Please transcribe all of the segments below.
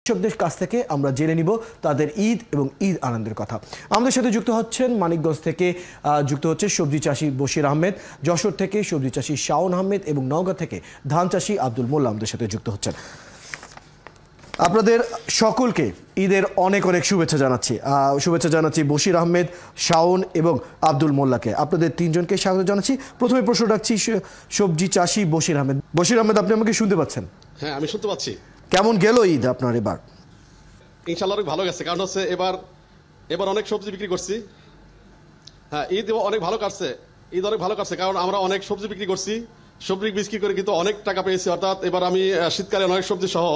কৃষকদের কাছ থেকে আমরা জেনে নিব তাদের ঈদ এবং ঈদ আনন্দের কথা। আমাদের সাথে যুক্ত হচ্ছেন মানিকগঞ্জ থেকে যুক্ত হচ্ছে সবজি চাষী বশির আহমেদ, যশোর থেকে সবজি চাষী শাওন আহমেদ এবং নওগাঁ থেকে ধান চাষী আব্দুল মোল্লা আমাদের সাথে যুক্ত হচ্ছেন। আপনাদের সকলকে ঈদের অনেক অনেক শুভেচ্ছা জানাচ্ছি বশির আহমেদ, শাওন এবং আব্দুল মোল্লাকে। আপনাদের তিনজনকে স্বাগত জানাচ্ছি। প্রথমে প্রশ্ন রাখছি সবজি চাষী বশির আহমেদ। বশির আহমেদ, আপনি আমাকে শুনতে পাচ্ছেন? হ্যাঁ, আমি শুনতে পাচ্ছি। কেমন গেল ঈদ আপনার এবার? ইনশাআল্লাহ অনেক ভালো গেছে, কারণ হচ্ছে এবার অনেক সবজি বিক্রি করছি। হ্যাঁ, ঈদ অনেক ভালো কাটছে, কারণ আমরা অনেক সবজি বিক্রি করছি। সবজি বিক্রি করে কিন্তু অনেক টাকা পেয়েছি, অর্থাৎ এবার আমি শীতকালে অনেক সবজি সহ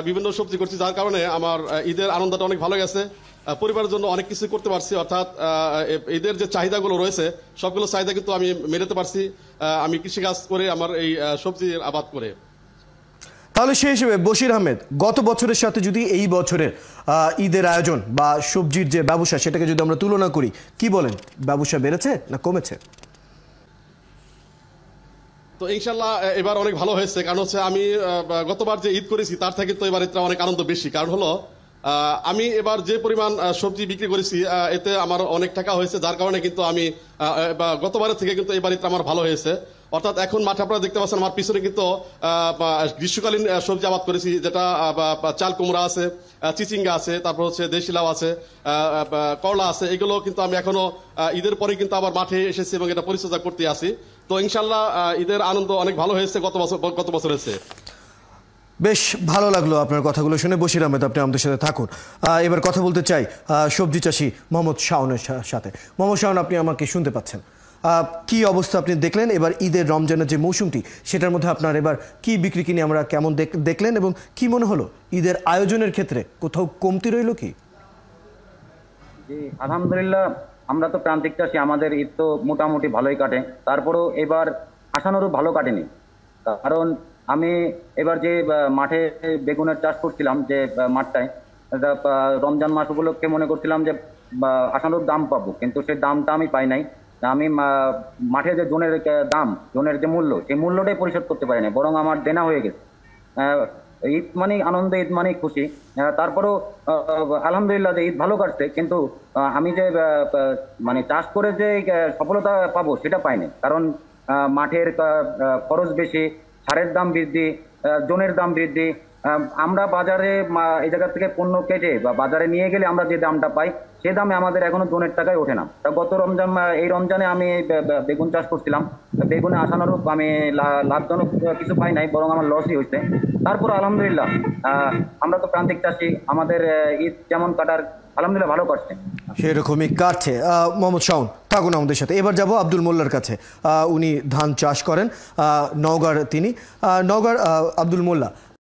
বিভিন্ন সবজি করছি, যার কারণে আমার ঈদের আনন্দটা অনেক ভালো গেছে। পরিবারের জন্য অনেক কিছু করতে পারছি, অর্থাৎ ঈদের যে চাহিদাগুলো রয়েছে সবগুলো চাহিদা কিন্তু আমি মেটাতে পারছি আমি কৃষিকাজ করে, আমার এই সবজির আবাদ করে। তাহলে সেই হিসেবে বশির আহমেদ, গত বছরের সাথে যদি এই বছরের ঈদের আয়োজন বা সবজির যে ব্যবসা সেটাকে যদি আমরা তুলনা করি, কি বলেন, ব্যবসা বেড়েছে না কমেছে? তো ইনশাল্লাহ এবার অনেক ভালো হয়েছে, কারণ হচ্ছে আমি গতবার যে ঈদ করেছি তার থেকে তো এবার অনেক আনন্দ বেশি। কারণ হলো আমি এবার যে পরিমাণ সবজি বিক্রি করেছি এতে আমার অনেক টাকা হয়েছে, যার কারণে কিন্তু আমি গতবারের থেকে কিন্তু এবার আমার ভালো হয়েছে। অর্থাৎ এখন মাঠে আপনারা দেখতে পাচ্ছেন আমার পিছনে কিন্তু গ্রীষ্মকালীন সবজি আবাদ করেছি, যেটা চাল কুমড়া আছে, চিচিঙ্গা আছে, তারপর হচ্ছে দেশি লাউ আছে, করলা আছে। এগুলো কিন্তু আমি এখনো ঈদের পরে কিন্তু আবার মাঠে এসেছি এবং এটা পরিচর্যা করতে আসি। তো ইনশাল্লাহ ঈদের আনন্দ অনেক ভালো হয়েছে গত বছর হয়েছে। বেশ ভালো লাগলো আপনার কথাগুলো শুনে। বশির আহমেদ, আপনি আমাদের সাথে থাকুন। এবার কথা বলতে চাই সবজি চাষী মোহাম্মদ শাওনের সাথে। মোহাম্মদ শাওন, আপনি আমাকে শুনতে পাচ্ছেন? কি অবস্থা আপনি দেখলেন এবার ঈদের রমজানের যে মৌসুমটি, সেটার মধ্যে আপনার এবার কি বিক্রি কিনে আমরা কেমন দেখলেন এবং কি মনে হলো ঈদের আয়োজনের ক্ষেত্রে কোথাও কমতি রইল কি? জি, আলহামদুলিল্লাহ, আমরা তো প্রান্তিক চাষী, আমাদের ঈদ তো মোটামুটি ভালোই কাটে। তারপরেও এবার আশানুরূপ ভালো কাটেনি, কারণ আমি এবার যে মাঠে বেগুনের চাষ করছিলাম, যে মাঠটায় রমজান মাস উপলক্ষে মনে করছিলাম যে আশানুরূপ দাম পাবো, কিন্তু সেই দামটা আমি পাই নাই। আমি মাঠে যে জোনের যে মূল্য, সেই মূল্যটাই পরিশোধ করতে পারি না, বরং আমার দেনা হয়ে গেছে। ঈদ মানে আনন্দ, ঈদ মানে খুশি। তারপরেও আলহামদুলিল্লাহ যে ঈদ ভালো কাটছে, কিন্তু আমি যে চাষ করে যে সফলতা পাবো সেটা পাইনি, কারণ মাঠের খরচ বেশি, সারের দাম বৃদ্ধি, জোনের দাম বৃদ্ধি। আমরা বাজারে এই জায়গা থেকে পণ্য কেটে বা বাজারে নিয়ে গেলে আমরা যে দামটা পাই সে দামে আমাদের এখনো জোনের টাকায় ওঠে না। গত এই রমজানে আমি বেগুন চাষ করছিলাম, বেগুনে আশানুরূপ আমি লাভজনক কিছু পাই নাই, বরং আমার লসই হয়েছে। তারপর আলহামদুলিল্লাহ আমরা তো প্রান্তিক চাষী, আমাদের ঈদ যেমন কাটার আলহামদুলিল্লাহ ভালো কাটছে, সেরকমই কাটছে। মোহাম্মদ শাওন, থাকুন আমাদের সাথে। এবার যাব আব্দুল মোল্লার কাছে। উনি ধান চাষ করেন নওগাঁর, তিনি নওগাঁর আব্দুল মোল্লা।